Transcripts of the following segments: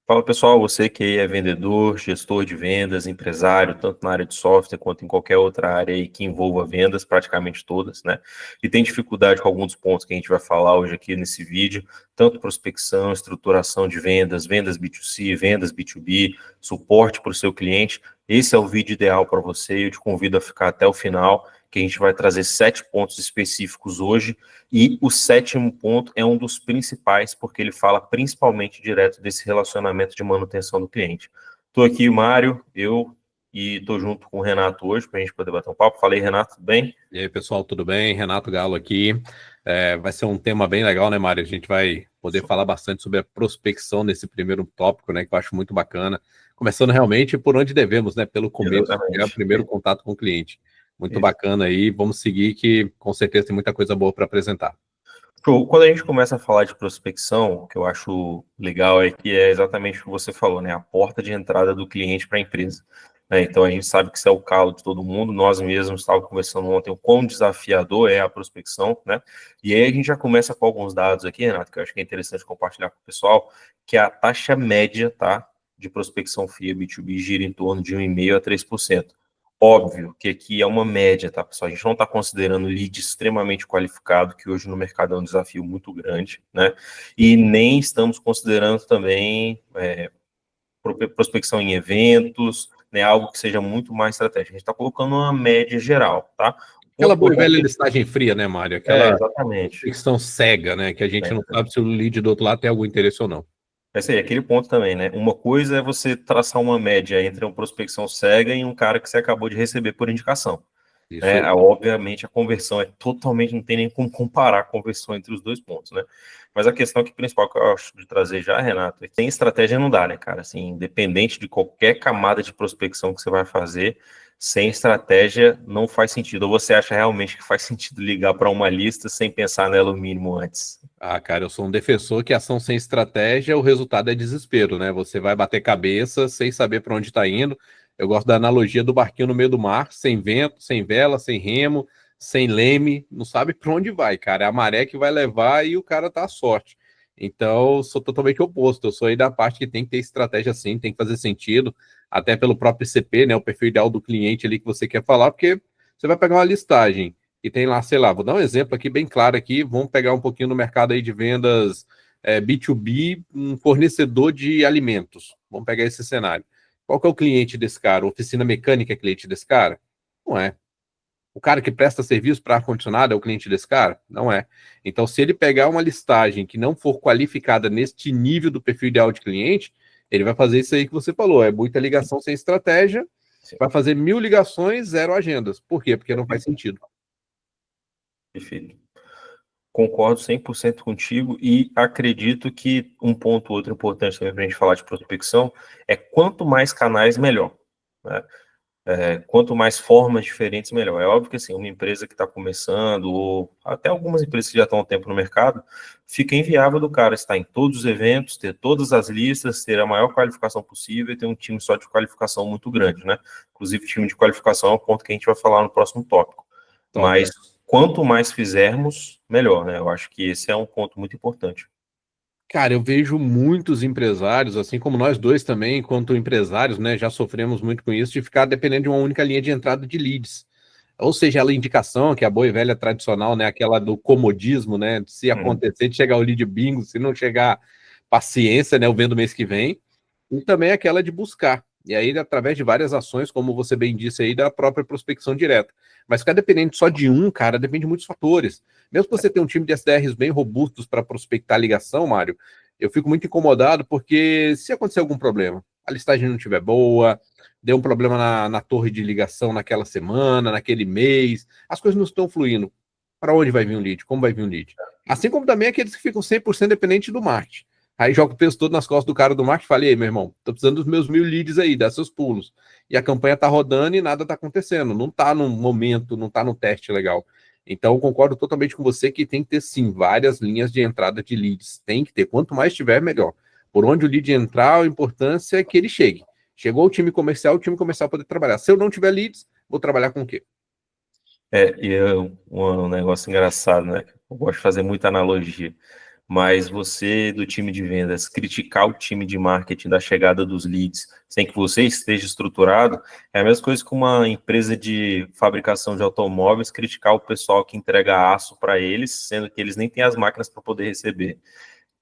Fala pessoal, você que é vendedor, gestor de vendas, empresário, tanto na área de software quanto em qualquer outra área aí que envolva vendas, praticamente todas, né? E tem dificuldade com alguns pontos que a gente vai falar hoje aqui nesse vídeo, tanto prospecção, estruturação de vendas, vendas B2C, vendas B2B, suporte para o seu cliente. Esse é o vídeo ideal para você e eu te convido a ficar até o final, que a gente vai trazer 7 pontos específicos hoje. E o sétimo ponto é um dos principais, porque ele fala principalmente direto desse relacionamento de manutenção do cliente. Estou aqui, Mário, e estou junto com o Renato hoje, para a gente poder bater um papo. Falei, Renato, tudo bem? E aí, pessoal, tudo bem? Renato Galo aqui. Vai ser um tema bem legal, né, Mário? A gente vai poder falar bastante sobre a prospecção nesse primeiro tópico, né, que eu acho muito bacana. Começando realmente por onde devemos, né, pelo começo, que é o Exatamente. primeiro contato com o cliente. Muito Isso. bacana aí, vamos seguir que com certeza tem muita coisa boa para apresentar. Show. Quando a gente começa a falar de prospecção, o que eu acho legal é que é exatamente o que você falou, né? A porta de entrada do cliente para a empresa. Né? Então a gente sabe que isso é o calo de todo mundo. Nós mesmos estávamos conversando ontem o quão desafiador é a prospecção, né? E aí a gente já começa com alguns dados aqui, Renato, que eu acho que é interessante compartilhar com o pessoal, que a taxa média, tá, de prospecção fria B2B gira em torno de 1,5% a 3%. Óbvio que aqui é uma média, tá, pessoal? A gente não está considerando lead extremamente qualificado, que hoje no mercado é um desafio muito grande, né? E nem estamos considerando também prospecção em eventos, né? Algo que seja muito mais estratégico. A gente está colocando uma média geral, tá? O Aquela ponto boa e velha importante listagem fria, né, Mário? Aquela exatamente. prospecção cega, né, que a gente não sabe se o lead do outro lado tem algum interesse ou não. Esse aí, aquele ponto também, né? Uma coisa é você traçar uma média entre uma prospecção cega e um cara que você acabou de receber por indicação. Isso Né? aí. Obviamente a conversão é totalmente, não tem nem como comparar a conversão entre os dois pontos, né? Mas a questão que principal que eu acho de trazer já, Renato, é que sem estratégia não dá, né, cara? Assim, independente de qualquer camada de prospecção que você vai fazer, sem estratégia não faz sentido. Ou você acha realmente que faz sentido ligar para uma lista sem pensar nela o mínimo antes? Ah, cara, eu sou um defensor que ação sem estratégia, o resultado é desespero, né? Você vai bater cabeça sem saber para onde está indo. Eu gosto da analogia do barquinho no meio do mar, sem vento, sem vela, sem remo, sem leme, não sabe para onde vai, cara. É a maré que vai levar e o cara tá à sorte. Então, eu sou totalmente oposto. Eu sou aí da parte que tem que ter estratégia sim, tem que fazer sentido, até pelo próprio CP, né? O perfil ideal do cliente ali que você quer falar, porque você vai pegar uma listagem e tem lá, sei lá, vou dar um exemplo aqui bem claro aqui, vamos pegar um pouquinho no mercado aí de vendas B2B, um fornecedor de alimentos. Vamos pegar esse cenário. Qual que é o cliente desse cara? Oficina mecânica é cliente desse cara? Não é. O cara que presta serviço para ar-condicionado é o cliente desse cara? Não é. Então, se ele pegar uma listagem que não for qualificada neste nível do perfil ideal de cliente, ele vai fazer isso aí que você falou, é muita ligação sem estratégia, Sim, vai fazer 1000 ligações, 0 agendas. Por quê? Porque não faz sentido. perfeito. Concordo 100% contigo e acredito que um ponto outro importante também para a gente falar de prospecção é quanto mais canais, melhor. Né? Quanto mais formas diferentes, melhor. É óbvio que assim, uma empresa que está começando, ou até algumas empresas que já estão há um tempo no mercado, fica inviável do cara estar em todos os eventos, ter todas as listas, ter a maior qualificação possível e ter um time só de qualificação muito grande, né? Inclusive, time de qualificação é um ponto que a gente vai falar no próximo tópico. Top. Mas quanto mais fizermos, melhor, né? Eu acho que esse é um ponto muito importante. Cara, eu vejo muitos empresários, assim como nós dois também, enquanto empresários, né, já sofremos muito com isso, de ficar dependendo de uma única linha de entrada de leads. Ou seja, aquela indicação, que é a boa e velha tradicional, né, aquela do comodismo, né, se Uhum. acontecer de chegar o lead bingo, se não chegar, paciência, né, eu vendo mês que vem. E também aquela de buscar. E aí, através de várias ações, como você bem disse aí, da própria prospecção direta. Mas ficar dependente só de um, cara, depende de muitos fatores. Mesmo que você tenha um time de SDRs bem robustos para prospectar ligação, Mário, eu fico muito incomodado porque se acontecer algum problema, a listagem não estiver boa, deu um problema na torre de ligação naquela semana, naquele mês, as coisas não estão fluindo. Para onde vai vir um lead? Como vai vir um lead? Assim como também aqueles que ficam 100% dependentes do marketing. Aí joga o peso todo nas costas do cara do marketing e fala, ei, meu irmão, tô precisando dos meus 1000 leads aí, dá seus pulos. E a campanha tá rodando e nada tá acontecendo. Não tá no momento, não tá no teste legal. Então, eu concordo totalmente com você que tem que ter, sim, várias linhas de entrada de leads. Tem que ter. Quanto mais tiver, melhor. Por onde o lead entrar, a importância é que ele chegue. Chegou o time comercial poder trabalhar. Se eu não tiver leads, vou trabalhar com o quê? E é um negócio engraçado, né? Eu gosto de fazer muita analogia. mas você do time de vendas criticar o time de marketing da chegada dos leads sem que você esteja estruturado, é a mesma coisa que uma empresa de fabricação de automóveis criticar o pessoal que entrega aço para eles, sendo que eles nem têm as máquinas para poder receber.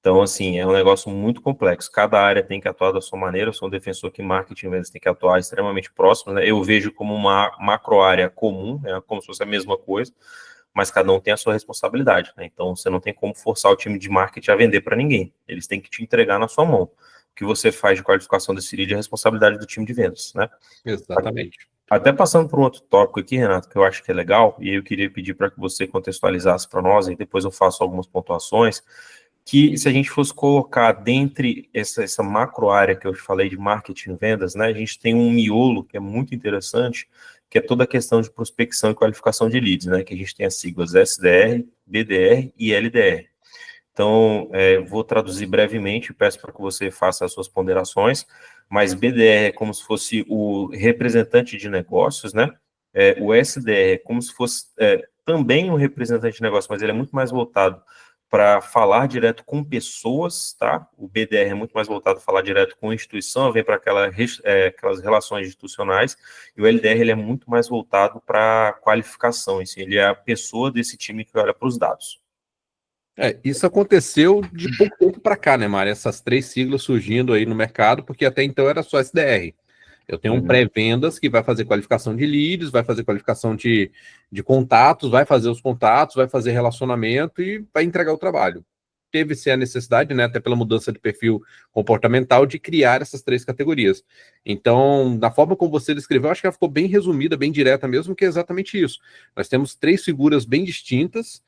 Então, assim, é um negócio muito complexo. Cada área tem que atuar da sua maneira. Eu sou um defensor que marketing mesmo tem que atuar extremamente próximo, né? Eu vejo como uma macro área comum, né? Como se fosse a mesma coisa, mas cada um tem a sua responsabilidade, né? Então, você não tem como forçar o time de marketing a vender para ninguém. Eles têm que te entregar na sua mão. O que você faz de qualificação desse lead é a responsabilidade do time de vendas, né? Exatamente. Até passando por um outro tópico aqui, Renato, que eu acho que é legal, e eu queria pedir para que você contextualizasse para nós, e depois eu faço algumas pontuações, que se a gente fosse colocar dentre essa macro área que eu te falei de marketing e vendas, né, a gente tem um miolo que é muito interessante, que é toda a questão de prospecção e qualificação de leads, né, que a gente tem as siglas SDR, BDR e LDR. Então, vou traduzir brevemente, peço para que você faça as suas ponderações, mas BDR é como se fosse o representante de negócios, né? O SDR é como se fosse também um representante de negócio, mas ele é muito mais voltado para falar direto com pessoas, tá? O BDR é muito mais voltado a falar direto com instituição, vem para aquelas relações institucionais, e o LDR ele é muito mais voltado para qualificação, assim, ele é a pessoa desse time que olha para os dados. Isso aconteceu de pouco tempo para cá, né, Mário? Essas 3 siglas surgindo aí no mercado, porque até então era só SDR. Eu tenho um pré-vendas que vai fazer qualificação de leads, vai fazer qualificação de contatos, vai fazer os contatos, vai fazer relacionamento e vai entregar o trabalho. Teve-se a necessidade, né, até pela mudança de perfil comportamental, de criar essas 3 categorias. Então, na forma como você descreveu, acho que ela ficou bem resumida, bem direta mesmo, que é exatamente isso. Nós temos 3 figuras bem distintas.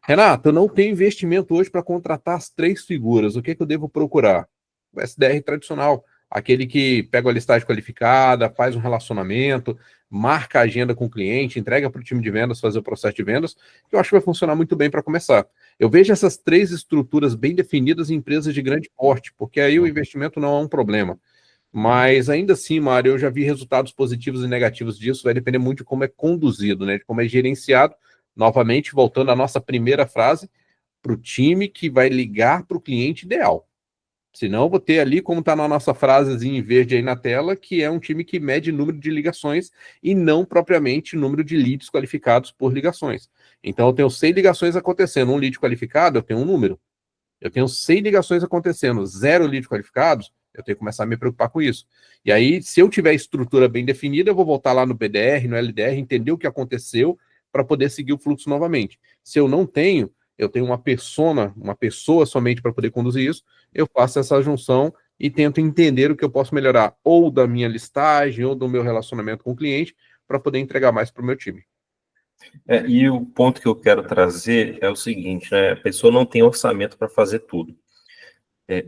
Renato, eu não tenho investimento hoje para contratar as 3 figuras. O que eu devo procurar? O SDR tradicional, aquele que pega a listagem qualificada, faz um relacionamento, marca a agenda com o cliente, entrega para o time de vendas fazer o processo de vendas, que eu acho que vai funcionar muito bem para começar. Eu vejo essas 3 estruturas bem definidas em empresas de grande porte, porque aí o investimento não é um problema. Mas ainda assim, Mário, eu já vi resultados positivos e negativos disso, vai depender muito de como é conduzido, né? De como é gerenciado. Novamente, voltando à nossa primeira frase, para o time que vai ligar para o cliente ideal. Senão, eu vou ter ali, como está na nossa frasezinha em verde aí na tela, que é um time que mede número de ligações e não propriamente número de leads qualificados por ligações. Então, eu tenho 100 ligações acontecendo, um lead qualificado, eu tenho um número. Eu tenho 100 ligações acontecendo, 0 leads qualificados, eu tenho que começar a me preocupar com isso. E aí, se eu tiver a estrutura bem definida, eu vou voltar lá no BDR, no LDR, entender o que aconteceu para poder seguir o fluxo novamente. Se eu não tenho, eu tenho uma pessoa somente para poder conduzir isso, eu faço essa junção e tento entender o que eu posso melhorar, ou da minha listagem, ou do meu relacionamento com o cliente, para poder entregar mais para o meu time. E o ponto que eu quero trazer é o seguinte, né? A pessoa não tem orçamento para fazer tudo.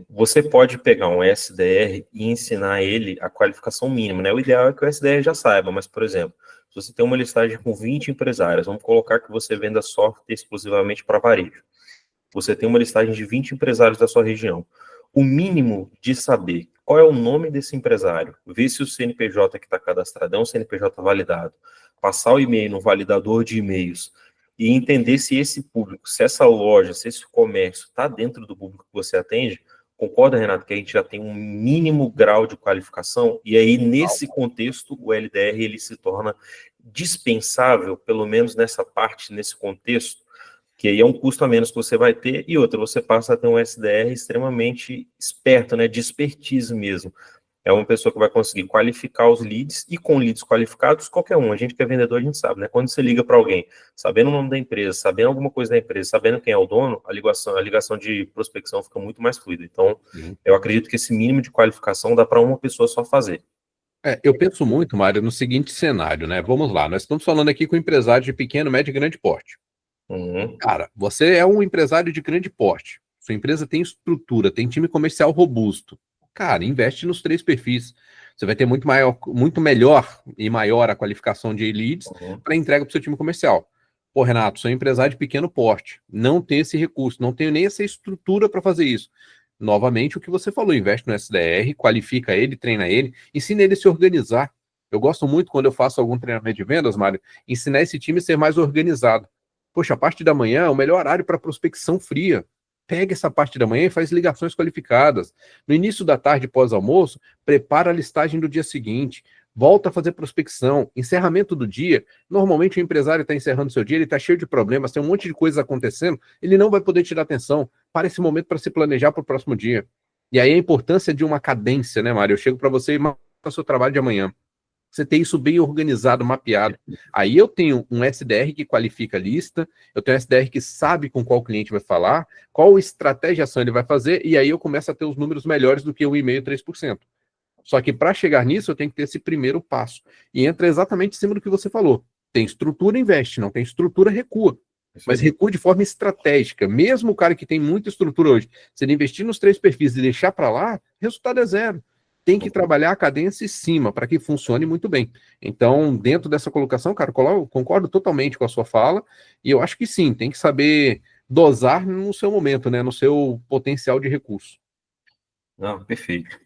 Você pode pegar um SDR e ensinar ele a qualificação mínima, né? O ideal é que o SDR já saiba, mas, por exemplo, se você tem uma listagem com 20 empresários, vamos colocar que você venda software exclusivamente para varejo. Você tem uma listagem de 20 empresários da sua região. O mínimo de saber qual é o nome desse empresário, ver se o CNPJ que está cadastrado é um CNPJ validado, passar o e-mail no validador de e-mails e entender se esse público, se essa loja, se esse comércio está dentro do público que você atende. Concorda, Renato, que a gente já tem um mínimo grau de qualificação e aí nesse contexto o LDR ele se torna dispensável, pelo menos nessa parte, nesse contexto, que aí é um custo a menos que você vai ter, e outra, você passa a ter um SDR extremamente esperto, né, de expertise mesmo. É uma pessoa que vai conseguir qualificar os leads, e com leads qualificados, qualquer um, a gente que é vendedor, a gente sabe, né, quando você liga para alguém, sabendo o nome da empresa, sabendo alguma coisa da empresa, sabendo quem é o dono, a ligação de prospecção fica muito mais fluida. Então, eu acredito que esse mínimo de qualificação dá para uma pessoa só fazer. Eu penso muito, Mário, no seguinte cenário, né? Vamos lá, nós estamos falando aqui com empresários de pequeno, médio e grande porte. Cara, você é um empresário de grande porte. Sua empresa tem estrutura, tem time comercial robusto. Cara, investe nos 3 perfis. Você vai ter muito melhor e maior a qualificação de leads para entrega para o seu time comercial. Pô, Renato, sou um empresário de pequeno porte. Não tenho esse recurso, não tenho nem essa estrutura para fazer isso. Novamente, o que você falou, investe no SDR, qualifica ele, treina ele, ensina ele a se organizar. Eu gosto muito, quando eu faço algum treinamento de vendas, Mário, ensinar esse time a ser mais organizado. Poxa, a parte da manhã é o melhor horário para prospecção fria. pega essa parte da manhã e faz ligações qualificadas. No início da tarde, pós-almoço, prepara a listagem do dia seguinte. Volta a fazer prospecção. Encerramento do dia. Normalmente o empresário está encerrando seu dia, ele está cheio de problemas, tem um monte de coisas acontecendo, ele não vai poder te dar atenção. Para esse momento para se planejar para o próximo dia. E aí a importância de uma cadência, né, Mário? Eu chego para você e marco o seu trabalho de amanhã. Você tem isso bem organizado, mapeado. Aí eu tenho um SDR que qualifica a lista, eu tenho um SDR que sabe com qual cliente vai falar, qual estratégia de ação ele vai fazer, e aí eu começo a ter os números melhores do que 1,5%, 3%. Só que para chegar nisso, eu tenho que ter esse primeiro passo. E entra exatamente em cima do que você falou. Tem estrutura, investe. Não tem estrutura, recua. Mas recua de forma estratégica. Mesmo o cara que tem muita estrutura hoje, se ele investir nos 3 perfis e deixar para lá, resultado é zero. Tem que trabalhar a cadência em cima para que funcione muito bem. Então, dentro dessa colocação, cara, eu concordo totalmente com a sua fala, e eu acho que sim, tem que saber dosar no seu momento, né, no seu potencial de recurso. Não, perfeito.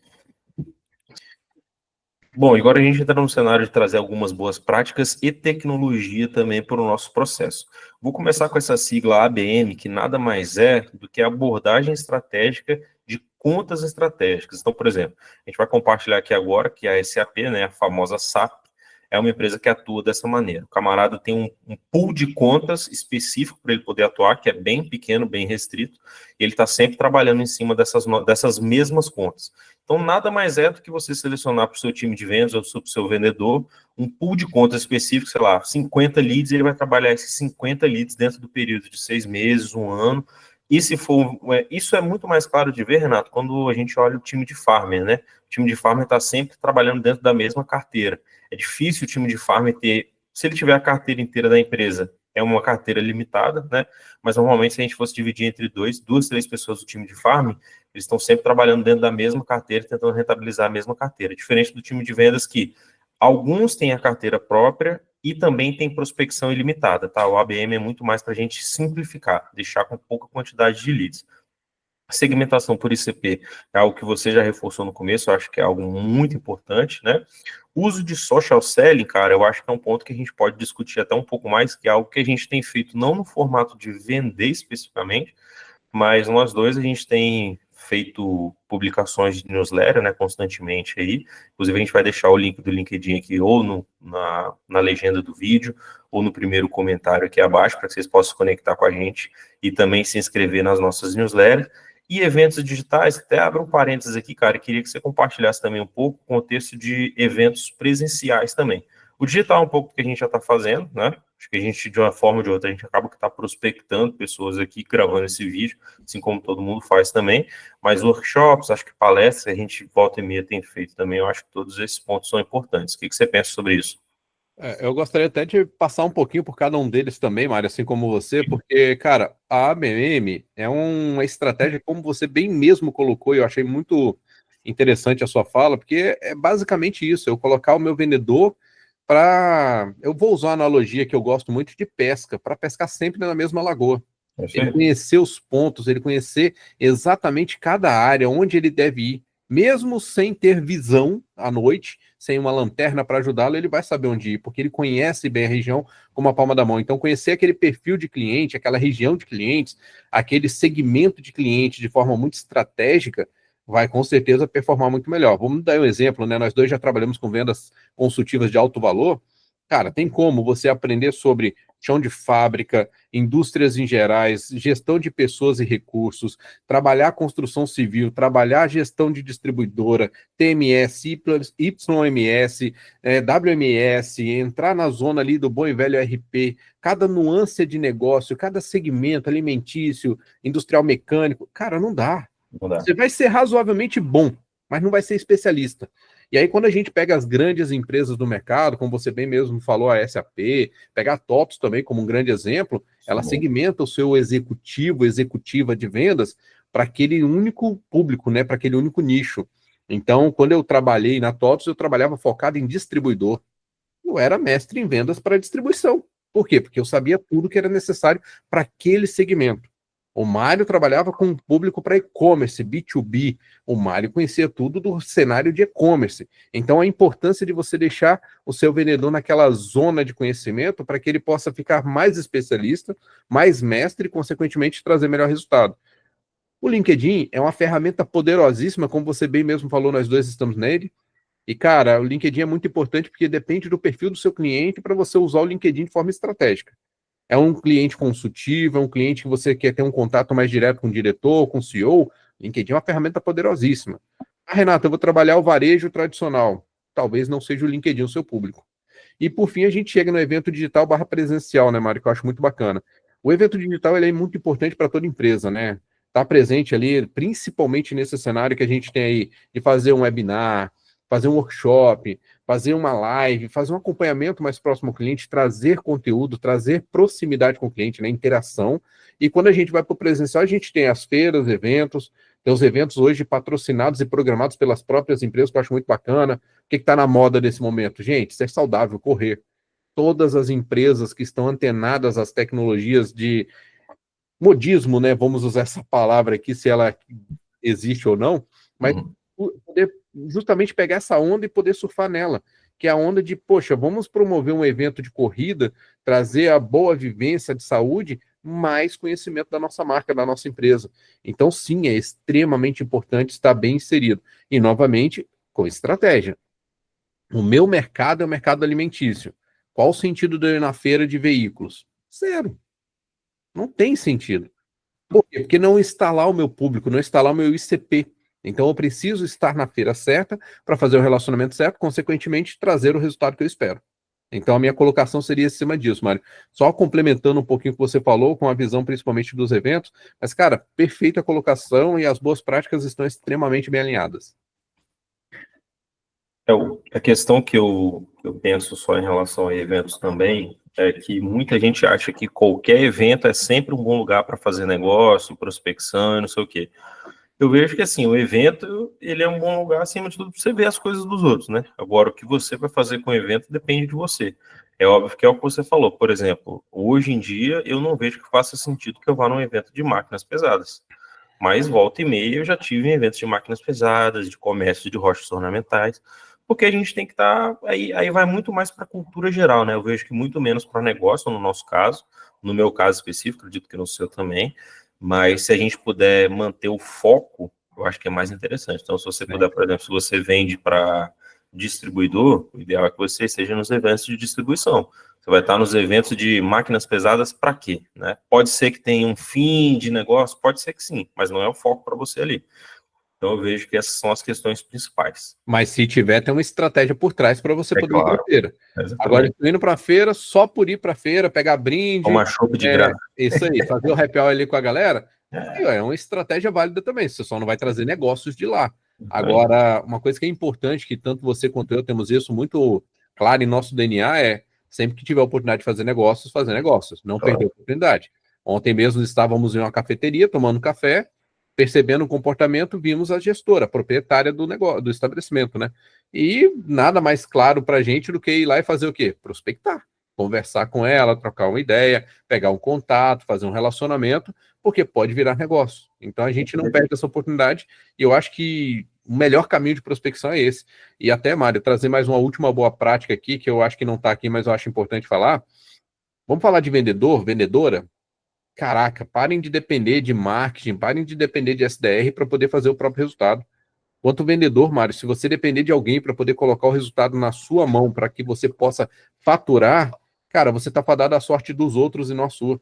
Bom, agora a gente entra no cenário de trazer algumas boas práticas e tecnologia também para o nosso processo. Vou começar com essa sigla ABM, que nada mais é do que a abordagem estratégica de contas estratégicas. Então, por exemplo, a gente vai compartilhar aqui agora que a SAP, né, a famosa SAP, é uma empresa que atua dessa maneira. O camarada tem um pool de contas específico para ele poder atuar, que é bem pequeno, bem restrito, e ele está sempre trabalhando em cima dessas mesmas contas. Então, nada mais é do que você selecionar para o seu time de vendas ou para o seu vendedor um pool de contas específico, sei lá, 50 leads, e ele vai trabalhar esses 50 leads dentro do período de 6 meses, 1 ano. E se for, isso é muito mais claro de ver, Renato, quando a gente olha o time de farmer, né? O time de farmer está sempre trabalhando dentro da mesma carteira. É difícil o time de farmer ter, se ele tiver a carteira inteira da empresa, é uma carteira limitada, né? Mas normalmente se a gente fosse dividir entre duas, 3 pessoas do time de farming, eles estão sempre trabalhando dentro da mesma carteira, tentando rentabilizar a mesma carteira. Diferente do time de vendas que alguns têm a carteira própria e também tem prospecção ilimitada, tá? O ABM é muito mais para a gente simplificar, deixar com pouca quantidade de leads. Segmentação por ICP é algo que você já reforçou no começo, eu acho que é algo muito importante, né? Uso de social selling, cara, eu acho que é um ponto que a gente pode discutir até um pouco mais, que é algo que a gente tem feito não no formato de vender especificamente, mas nós dois a gente tem feito publicações de newsletter, né, constantemente aí. Inclusive a gente vai deixar o link do LinkedIn aqui ou na legenda do vídeo ou no primeiro comentário aqui abaixo para que vocês possam se conectar com a gente e também se inscrever nas nossas newsletters. E eventos digitais, até abro um parênteses aqui, cara, e queria que você compartilhasse também um pouco o contexto de eventos presenciais também. O digital é um pouco do que a gente já está fazendo, né? Acho que a gente, de uma forma ou de outra, a gente acaba que está prospectando pessoas aqui, gravando esse vídeo, assim como todo mundo faz também, mas workshops, acho que palestras, a gente volta e meia tem feito também, eu acho que todos esses pontos são importantes. O que você pensa sobre isso? Eu gostaria até de passar um pouquinho por cada um deles também, Mário, assim como você, porque, cara, a ABM é uma estratégia, como você bem mesmo colocou, e eu achei muito interessante a sua fala, porque é basicamente isso, eu colocar o meu vendedor para... Eu vou usar uma analogia que eu gosto muito de pesca, para pescar sempre na mesma lagoa. Ele conhecer os pontos, ele conhecer exatamente cada área, onde ele deve ir, mesmo sem ter visão à noite, sem uma lanterna para ajudá-lo, ele vai saber onde ir, porque ele conhece bem a região como a palma da mão. Então, conhecer aquele perfil de cliente, aquela região de clientes, aquele segmento de cliente de forma muito estratégica, vai com certeza performar muito melhor. Vamos dar um exemplo, né? Nós dois já trabalhamos com vendas consultivas de alto valor. Cara, tem como você aprender sobre chão de fábrica, indústrias em gerais, gestão de pessoas e recursos, trabalhar construção civil, trabalhar gestão de distribuidora, TMS, YMS, WMS, entrar na zona ali do bom e velho RP, cada nuance de negócio, cada segmento alimentício, industrial mecânico, cara, não dá. Não dá. Você vai ser razoavelmente bom, mas não vai ser especialista. E aí, quando a gente pega as grandes empresas do mercado, como você bem mesmo falou, a SAP, pegar a TOTS também como um grande exemplo, ela segmenta o seu executiva de vendas para aquele único público, né, para aquele único nicho. Então, quando eu trabalhei na TOTS, eu trabalhava focado em distribuidor. Eu era mestre em vendas para distribuição. Por quê? Porque eu sabia tudo que era necessário para aquele segmento. O Mário trabalhava com um público para e-commerce, B2B. O Mário conhecia tudo do cenário de e-commerce. Então, a importância de você deixar o seu vendedor naquela zona de conhecimento para que ele possa ficar mais especialista, mais mestre e, consequentemente, trazer melhor resultado. O LinkedIn é uma ferramenta poderosíssima, como você bem mesmo falou, nós dois estamos nele. E, cara, o LinkedIn é muito importante porque depende do perfil do seu cliente para você usar o LinkedIn de forma estratégica. É um cliente consultivo, é um cliente que você quer ter um contato mais direto com o diretor, com o CEO. LinkedIn é uma ferramenta poderosíssima. Ah, Renato, eu vou trabalhar o varejo tradicional. Talvez não seja o LinkedIn o seu público. E por fim, a gente chega no evento digital barra presencial, né, Mário? Que eu acho muito bacana. O evento digital ele é muito importante para toda empresa, né? Tá presente ali, principalmente nesse cenário que a gente tem aí de fazer um webinar, fazer um workshop, fazer uma live, fazer um acompanhamento mais próximo ao cliente, trazer conteúdo, trazer proximidade com o cliente, né? Interação. E quando a gente vai para o presencial, a gente tem as feiras, eventos, tem os eventos hoje patrocinados e programados pelas próprias empresas, que eu acho muito bacana. O que está na moda nesse momento? Gente, ser saudável, correr. Todas as empresas que estão antenadas às tecnologias de modismo, né? Vamos usar essa palavra aqui, se ela existe ou não, mas poder justamente pegar essa onda e poder surfar nela, que é a onda de, poxa, vamos promover um evento de corrida, trazer a boa vivência de saúde, mais conhecimento da nossa marca, da nossa empresa. Então, sim, é extremamente importante estar bem inserido. E, novamente, com estratégia. O meu mercado é o mercado alimentício. Qual o sentido de eu ir na feira de veículos? Zero. Não tem sentido. Por quê? Porque não está lá o meu público, não está lá o meu ICP. Então eu preciso estar na feira certa para fazer o relacionamento certo, consequentemente trazer o resultado que eu espero. Então a minha colocação seria acima disso, Mário. Só complementando um pouquinho o que você falou, com a visão principalmente dos eventos, mas, cara, perfeita colocação e as boas práticas estão extremamente bem alinhadas. A questão que eu penso só em relação a eventos também é que muita gente acha que qualquer evento é sempre um bom lugar para fazer negócio, prospecção e não sei o quê. Eu vejo que, assim, o evento, ele é um bom lugar, acima de tudo, para você ver as coisas dos outros, né? Agora, o que você vai fazer com o evento depende de você. É óbvio que é o que você falou. Por exemplo, hoje em dia, eu não vejo que faça sentido que eu vá num evento de máquinas pesadas. Mas, volta e meia, eu já tive em eventos de máquinas pesadas, de comércio de rochas ornamentais, porque a gente tem que estar... Aí vai muito mais para a cultura geral, né? Eu vejo que muito menos para negócio, no nosso caso, no meu caso específico, acredito que no seu também, mas se a gente puder manter o foco, eu acho que é mais interessante. Então, se você puder, por exemplo, se você vende para distribuidor, o ideal é que você esteja nos eventos de distribuição. Você vai estar nos eventos de máquinas pesadas para quê? Né? Pode ser que tenha um fim de negócio, pode ser que sim, mas não é o foco para você ali. Então, eu vejo que essas são as questões principais. Mas se tiver, tem uma estratégia por trás para você poder ir para a feira. Exatamente. Agora, estou indo para a feira só por ir para a feira, pegar brinde. Uma chope de graça. Isso aí, fazer o happy hour ali com a galera. É uma estratégia válida também. Você só não vai trazer negócios de lá. Agora, uma coisa que é importante, que tanto você quanto eu temos isso muito claro em nosso DNA, é sempre que tiver a oportunidade de fazer negócios. Não perder a oportunidade. Ontem mesmo estávamos em uma cafeteria tomando café. Percebendo o comportamento, vimos a gestora, a proprietária do negócio, do estabelecimento, né? E nada mais claro para a gente do que ir lá e fazer o quê? Prospectar, conversar com ela, trocar uma ideia, pegar um contato, fazer um relacionamento, porque pode virar negócio. Então a gente não perde essa oportunidade e eu acho que o melhor caminho de prospecção é esse. E até, Mário, trazer mais uma última boa prática aqui, que eu acho que não está aqui, mas eu acho importante falar. Vamos falar de vendedor, vendedora? Caraca, parem de depender de marketing, parem de depender de SDR para poder fazer o próprio resultado. Quanto vendedor, Mário, se você depender de alguém para poder colocar o resultado na sua mão para que você possa faturar, cara, você está fadado à sorte dos outros e não à sua.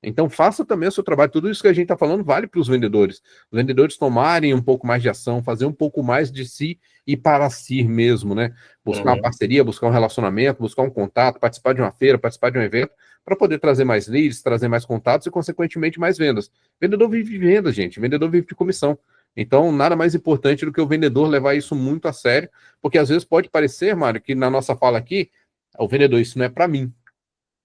Então, faça também o seu trabalho. Tudo isso que a gente está falando vale para os vendedores. Os vendedores tomarem um pouco mais de ação, fazer um pouco mais de si e para si mesmo, né? Buscar uma parceria, buscar um relacionamento, buscar um contato, participar de uma feira, participar de um evento, para poder trazer mais leads, trazer mais contatos e, consequentemente, mais vendas. Vendedor vive de vendas, gente. Vendedor vive de comissão. Então, nada mais importante do que o vendedor levar isso muito a sério, porque às vezes pode parecer, Mário, que na nossa fala aqui, o vendedor, isso não é para mim.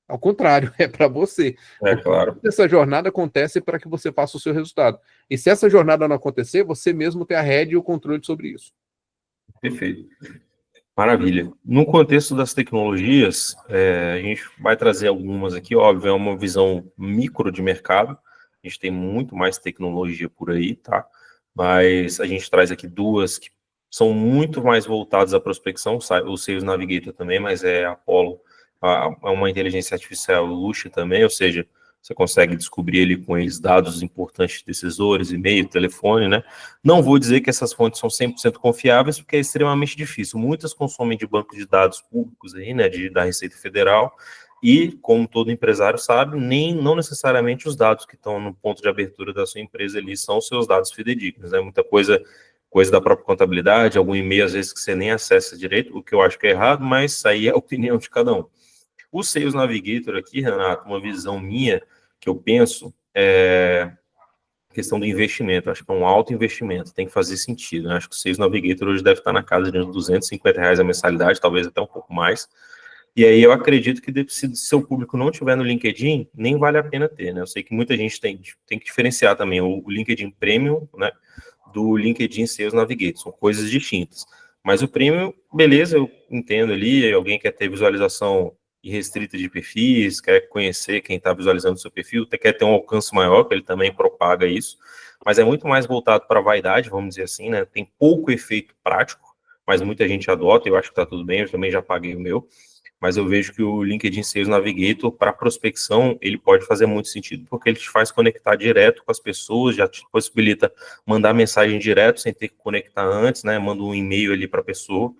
Ao contrário, é para você. Claro. Essa jornada acontece para que você faça o seu resultado. E se essa jornada não acontecer, você mesmo tem a rédea e o controle sobre isso. Perfeito. Maravilha. No contexto das tecnologias, a gente vai trazer algumas aqui, óbvio, é uma visão micro de mercado, a gente tem muito mais tecnologia por aí, tá? Mas a gente traz aqui duas que são muito mais voltadas à prospecção, o Sales Navigator também, mas é Apollo, é uma inteligência artificial Lucia também, ou seja, você consegue descobrir ali com eles dados importantes de decisores, e-mail, telefone, né? Não vou dizer que essas fontes são 100% confiáveis, porque é extremamente difícil. Muitas consomem de bancos de dados públicos aí, né, da Receita Federal, e, como todo empresário sabe, não necessariamente os dados que estão no ponto de abertura da sua empresa ali são os seus dados fidedignos, né? Muita coisa da própria contabilidade, algum e-mail às vezes que você nem acessa direito, o que eu acho que é errado, mas aí é a opinião de cada um. O Sales Navigator aqui, Renato, uma visão minha, que eu penso, é questão do investimento. Acho que é um alto investimento, tem que fazer sentido, né? Acho que o Sales Navigator hoje deve estar na casa de uns R$ 250 a mensalidade, talvez até um pouco mais. E aí eu acredito que se seu público não tiver no LinkedIn, nem vale a pena ter, né? Eu sei que muita gente tem que diferenciar também o LinkedIn Premium, né, do LinkedIn Sales Navigator, são coisas distintas. Mas o Premium, beleza, eu entendo ali, alguém quer ter visualização irrestrita de perfis, quer conhecer quem está visualizando o seu perfil, quer ter um alcance maior, que ele também propaga isso, mas é muito mais voltado para a vaidade, vamos dizer assim, né? Tem pouco efeito prático, mas muita gente adota, eu acho que está tudo bem, eu também já paguei o meu, mas eu vejo que o LinkedIn Sales Navigator, para prospecção, ele pode fazer muito sentido, porque ele te faz conectar direto com as pessoas, já te possibilita mandar mensagem direto, sem ter que conectar antes, né? Manda um e-mail ali para a pessoa.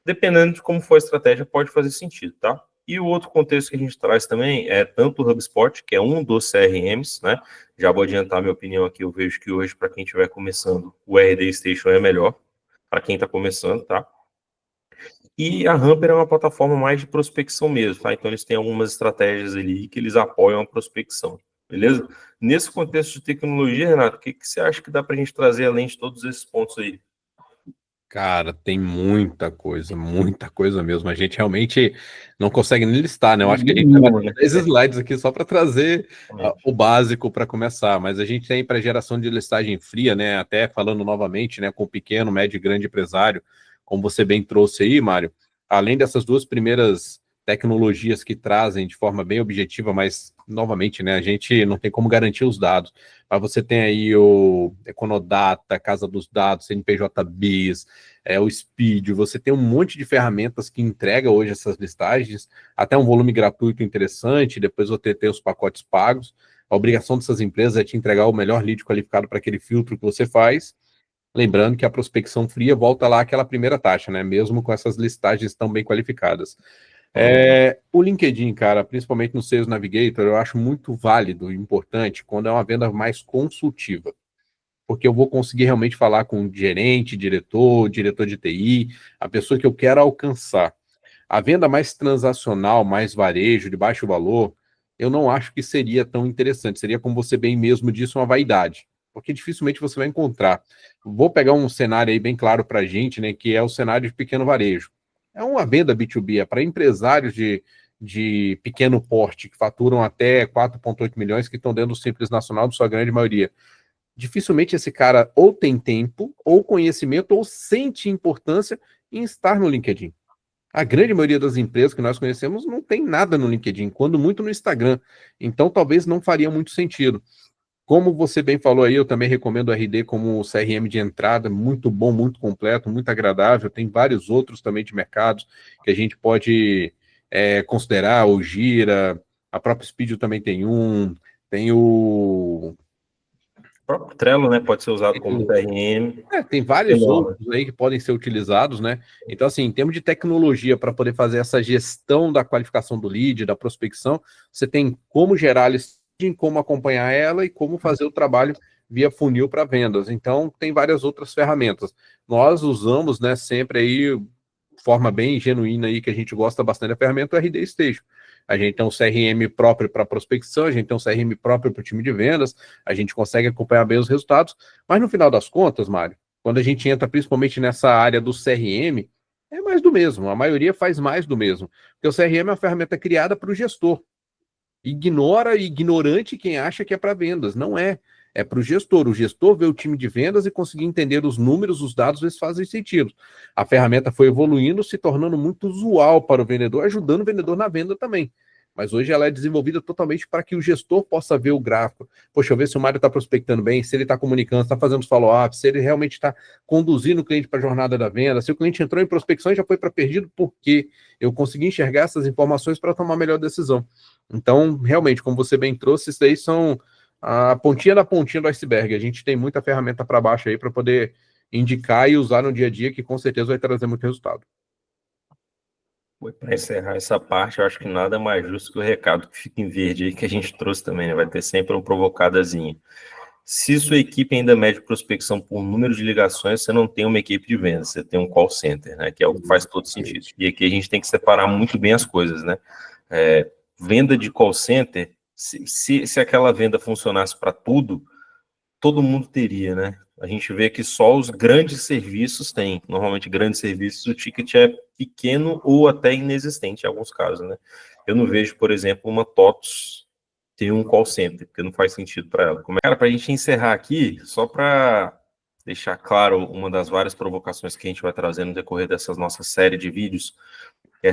Dependendo de como for a estratégia, pode fazer sentido, tá? E o outro contexto que a gente traz também é tanto o HubSpot, que é um dos CRMs, né? Já vou adiantar minha opinião aqui, eu vejo que hoje, para quem estiver começando, o RD Station é melhor, para quem está começando, tá? E a Hamper é uma plataforma mais de prospecção mesmo, tá? Então eles têm algumas estratégias ali que eles apoiam a prospecção, beleza? Nesse contexto de tecnologia, Renato, o que você acha que dá para a gente trazer além de todos esses pontos aí? Cara, tem muita coisa mesmo. A gente realmente não consegue nem listar, né? Eu acho que a gente Nenhuma, leva né? 10 slides aqui só para trazer o básico para começar. Mas a gente tem para geração de listagem fria, né? Até falando novamente, né? Com pequeno, médio e grande empresário, como você bem trouxe aí, Mário. Além dessas duas primeiras tecnologias que trazem de forma bem objetiva, mas novamente, né? A gente não tem como garantir os dados. Mas você tem aí o Econodata, Casa dos Dados, CNPJ Bis, o Speed, você tem um monte de ferramentas que entrega hoje essas listagens, até um volume gratuito interessante, depois você tem os pacotes pagos. A obrigação dessas empresas é te entregar o melhor lead qualificado para aquele filtro que você faz. Lembrando que a prospecção fria volta lá àquela primeira taxa, né? Mesmo com essas listagens tão bem qualificadas. O LinkedIn, cara, principalmente no Sales Navigator, eu acho muito válido e importante quando é uma venda mais consultiva, porque eu vou conseguir realmente falar com o gerente, diretor de TI, a pessoa que eu quero alcançar. A venda mais transacional, mais varejo, de baixo valor, eu não acho que seria tão interessante. Seria, como você bem mesmo disse, uma vaidade, porque dificilmente você vai encontrar. Vou pegar um cenário aí bem claro para a gente, né, que é o cenário de pequeno varejo. É uma venda B2B, é para empresários de pequeno porte, que faturam até 4,8 milhões, que estão dentro do Simples Nacional, de sua grande maioria. Dificilmente esse cara ou tem tempo, ou conhecimento, ou sente importância em estar no LinkedIn. A grande maioria das empresas que nós conhecemos não tem nada no LinkedIn, quando muito no Instagram. Então, talvez não faria muito sentido. Como você bem falou aí, eu também recomendo o RD como CRM de entrada, muito bom, muito completo, muito agradável. Tem vários outros também de mercados que a gente pode considerar, o Gira, a própria Speed também tem o próprio Trello, né, pode ser usado como CRM. tem vários outros aí que podem ser utilizados, né? Então, assim, em termos de tecnologia para poder fazer essa gestão da qualificação do lead, da prospecção, você tem como gerar listing, como acompanhar ela e como fazer o trabalho via funil para vendas. Então, tem várias outras ferramentas. Nós usamos, né, sempre aí, de forma bem genuína aí, que a gente gosta bastante da ferramenta, o RD Station. A gente tem um CRM próprio para prospecção, a gente tem um CRM próprio para o time de vendas, a gente consegue acompanhar bem os resultados, mas no final das contas, Mário, quando a gente entra principalmente nessa área do CRM, é mais do mesmo, a maioria faz mais do mesmo, porque o CRM é uma ferramenta criada para o gestor. Ignorante quem acha que é para vendas, não é. É para o gestor vê o time de vendas e conseguir entender os números, os dados, ver se fazem sentido. A ferramenta foi evoluindo, se tornando muito usual para o vendedor, ajudando o vendedor na venda também. Mas hoje ela é desenvolvida totalmente para que o gestor possa ver o gráfico. Poxa, eu ver se o Mário está prospectando bem, se ele está comunicando, está fazendo os follow-ups, se ele realmente está conduzindo o cliente para a jornada da venda, se o cliente entrou em prospecção e já foi para perdido, porque eu consegui enxergar essas informações para tomar a melhor decisão. Então, realmente, como você bem trouxe, isso daí são a pontinha da pontinha do iceberg. A gente tem muita ferramenta para baixo aí para poder indicar e usar no dia a dia, que com certeza vai trazer muito resultado. Para encerrar essa parte, eu acho que nada mais justo que o recado que fica em verde aí que a gente trouxe também, né? Vai ter sempre um provocadazinho. Se sua equipe ainda mede prospecção por número de ligações, você não tem uma equipe de vendas, você tem um call center, né? Que é o que faz todo sentido. E aqui a gente tem que separar muito bem as coisas, né? Venda de call center, se aquela venda funcionasse para tudo, todo mundo teria, né? A gente vê que só os grandes serviços têm. Normalmente, grandes serviços, o ticket é pequeno ou até inexistente em alguns casos, né? Eu não vejo, por exemplo, uma TOTS ter um call center, porque não faz sentido para ela. Cara, para a gente encerrar aqui, só para deixar claro uma das várias provocações que a gente vai trazer no decorrer dessa nossa série de vídeos,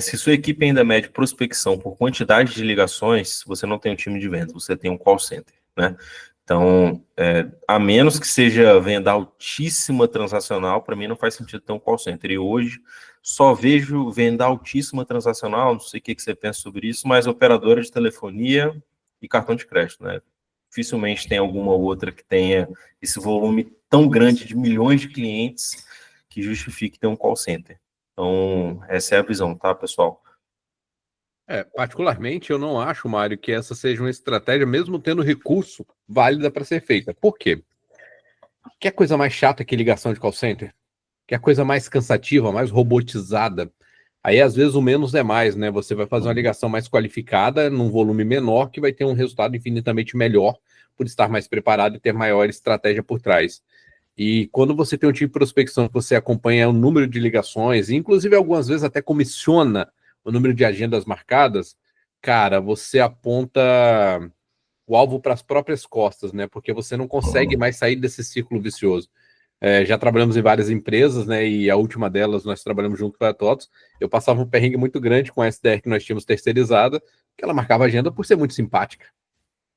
se sua equipe ainda mede prospecção por quantidade de ligações, você não tem um time de vendas, você tem um call center, né? Então, a menos que seja venda altíssima transacional, para mim não faz sentido ter um call center. E hoje só vejo venda altíssima transacional, não sei o que você pensa sobre isso, mas operadora de telefonia e cartão de crédito, né? Dificilmente tem alguma outra que tenha esse volume tão grande de milhões de clientes que justifique ter um call center. Então, essa é a visão, tá, pessoal? Particularmente, eu não acho, Mário, que essa seja uma estratégia, mesmo tendo recurso, válida para ser feita. Por quê? Quer coisa mais chata que ligação de call center? Quer coisa mais cansativa, mais robotizada? Aí, às vezes, o menos é mais, né? Você vai fazer uma ligação mais qualificada, num volume menor, que vai ter um resultado infinitamente melhor, por estar mais preparado e ter maior estratégia por trás. E quando você tem um time de prospecção que você acompanha o número de ligações, e inclusive algumas vezes até comissiona o número de agendas marcadas, cara, você aponta o alvo para as próprias costas, né? Porque você não consegue mais sair desse círculo vicioso. Já trabalhamos em várias empresas, né? E a última delas nós trabalhamos junto com a TOTOS. Eu passava um perrengue muito grande com a SDR que nós tínhamos terceirizada, que ela marcava agenda por ser muito simpática.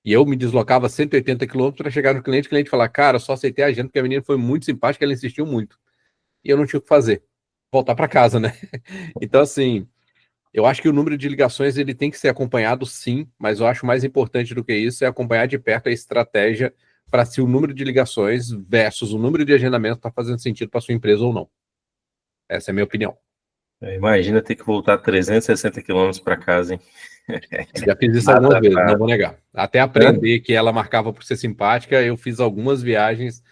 E eu me deslocava 180 quilômetros para chegar no cliente, o cliente falar, cara, eu só aceitei a agenda porque a menina foi muito simpática, ela insistiu muito. E eu não tinha o que fazer. Voltar para casa, né? Então, assim, eu acho que o número de ligações ele tem que ser acompanhado, sim, mas eu acho mais importante do que isso é acompanhar de perto a estratégia para se o número de ligações versus o número de agendamento está fazendo sentido para sua empresa ou não. Essa é a minha opinião. Imagina ter que voltar 360 quilômetros para casa, hein? Já fiz isso algumas vezes, não vou negar. Até aprender que ela marcava por ser simpática, eu fiz algumas viagens.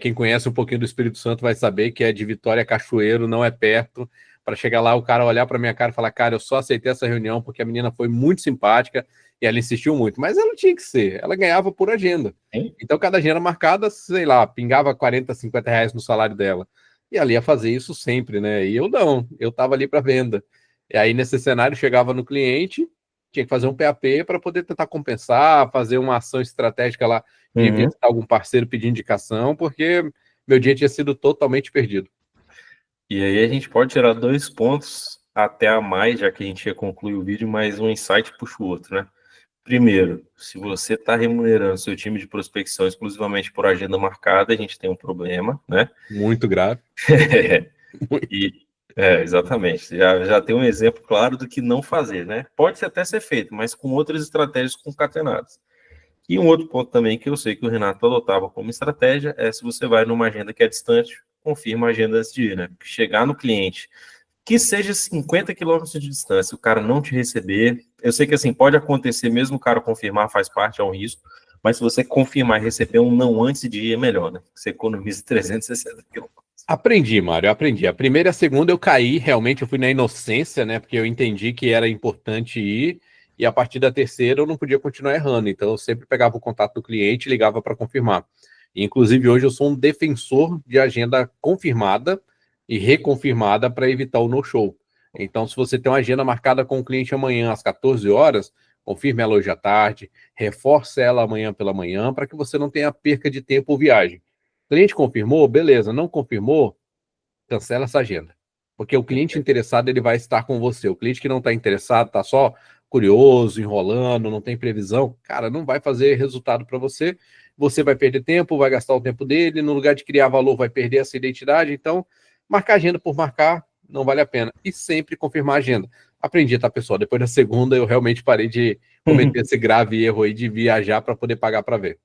Quem conhece um pouquinho do Espírito Santo vai saber que é de Vitória a Cachoeiro, não é perto. Para chegar lá, o cara olhar para minha cara e falar, cara, eu só aceitei essa reunião porque a menina foi muito simpática e ela insistiu muito. Mas ela tinha que ser, ela ganhava por agenda. Então, cada agenda marcada, sei lá, pingava 40, 50 reais no salário dela. E ela ia fazer isso sempre, né? E eu não, eu estava ali para venda. E aí, nesse cenário, chegava no cliente, tinha que fazer um PAP para poder tentar compensar, fazer uma ação estratégica lá de visitar algum parceiro pedir indicação, porque meu dia tinha sido totalmente perdido. E aí a gente pode tirar 2 pontos até a mais, já que a gente ia concluir o vídeo, mas um insight puxa o outro, né? Primeiro, se você está remunerando seu time de prospecção exclusivamente por agenda marcada, a gente tem um problema, né? Muito grave. Exatamente. Já tem um exemplo claro do que não fazer, né? Pode até ser feito, mas com outras estratégias concatenadas. E um outro ponto também que eu sei que o Renato adotava como estratégia é se você vai numa agenda que é distante, confirma a agenda antes de ir, né? Chegar no cliente, que seja 50 quilômetros de distância, o cara não te receber, eu sei que assim, pode acontecer mesmo o cara confirmar, faz parte, é um risco, mas se você confirmar e receber um não antes de ir, é melhor, né? Você economiza 360 quilômetros. Aprendi, Mário, aprendi. A primeira e a segunda eu caí, realmente eu fui na inocência, né? Porque eu entendi que era importante ir, e a partir da terceira eu não podia continuar errando. Então eu sempre pegava o contato do cliente e ligava para confirmar. E, inclusive, hoje eu sou um defensor de agenda confirmada e reconfirmada para evitar o no-show. Então, se você tem uma agenda marcada com o cliente amanhã às 14 horas, confirme ela hoje à tarde, reforce ela amanhã pela manhã, para que você não tenha perca de tempo ou viagem. Cliente confirmou, beleza. Não confirmou, cancela essa agenda. Porque o cliente interessado, ele vai estar com você. O cliente que não está interessado, está só curioso, enrolando, não tem previsão, cara, não vai fazer resultado para você. Você vai perder tempo, vai gastar o tempo dele, no lugar de criar valor, vai perder essa identidade. Então, marcar agenda por marcar não vale a pena. E sempre confirmar a agenda. Aprendi, tá, pessoal? Depois da segunda, eu realmente parei de cometer esse grave erro aí de viajar para poder pagar para ver.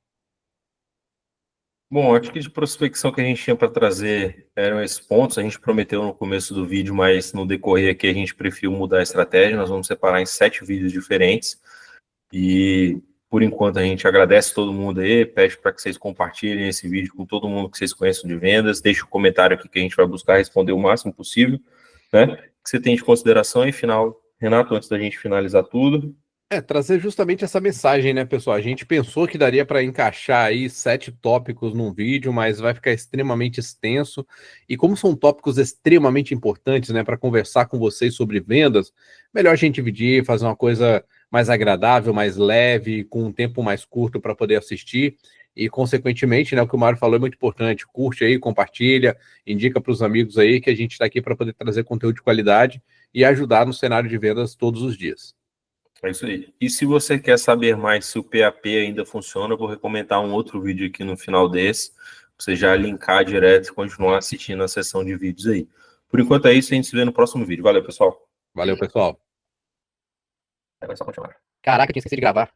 Bom, acho que de prospecção que a gente tinha para trazer eram esses pontos. A gente prometeu no começo do vídeo, mas no decorrer aqui a gente preferiu mudar a estratégia. Nós vamos separar em 7 vídeos diferentes. E, por enquanto, a gente agradece todo mundo aí, pede para que vocês compartilhem esse vídeo com todo mundo que vocês conheçam de vendas. Deixe um comentário aqui que a gente vai buscar responder o máximo possível, né? Que você tem de consideração. E, final, Renato, antes da gente finalizar tudo... Trazer justamente essa mensagem, né, pessoal? A gente pensou que daria para encaixar aí 7 tópicos num vídeo, mas vai ficar extremamente extenso. E como são tópicos extremamente importantes, né, para conversar com vocês sobre vendas, melhor a gente dividir, fazer uma coisa mais agradável, mais leve, com um tempo mais curto para poder assistir. E, consequentemente, né, o que o Mário falou é muito importante. Curte aí, compartilha, indica para os amigos aí que a gente está aqui para poder trazer conteúdo de qualidade e ajudar no cenário de vendas todos os dias. É isso aí. E se você quer saber mais se o PAP ainda funciona, eu vou recomendar um outro vídeo aqui no final desse, pra você já linkar direto e continuar assistindo a sessão de vídeos aí. Por enquanto é isso, a gente se vê no próximo vídeo. Valeu, pessoal. Valeu, pessoal. É só continuar. Caraca, tinha esquecido de gravar.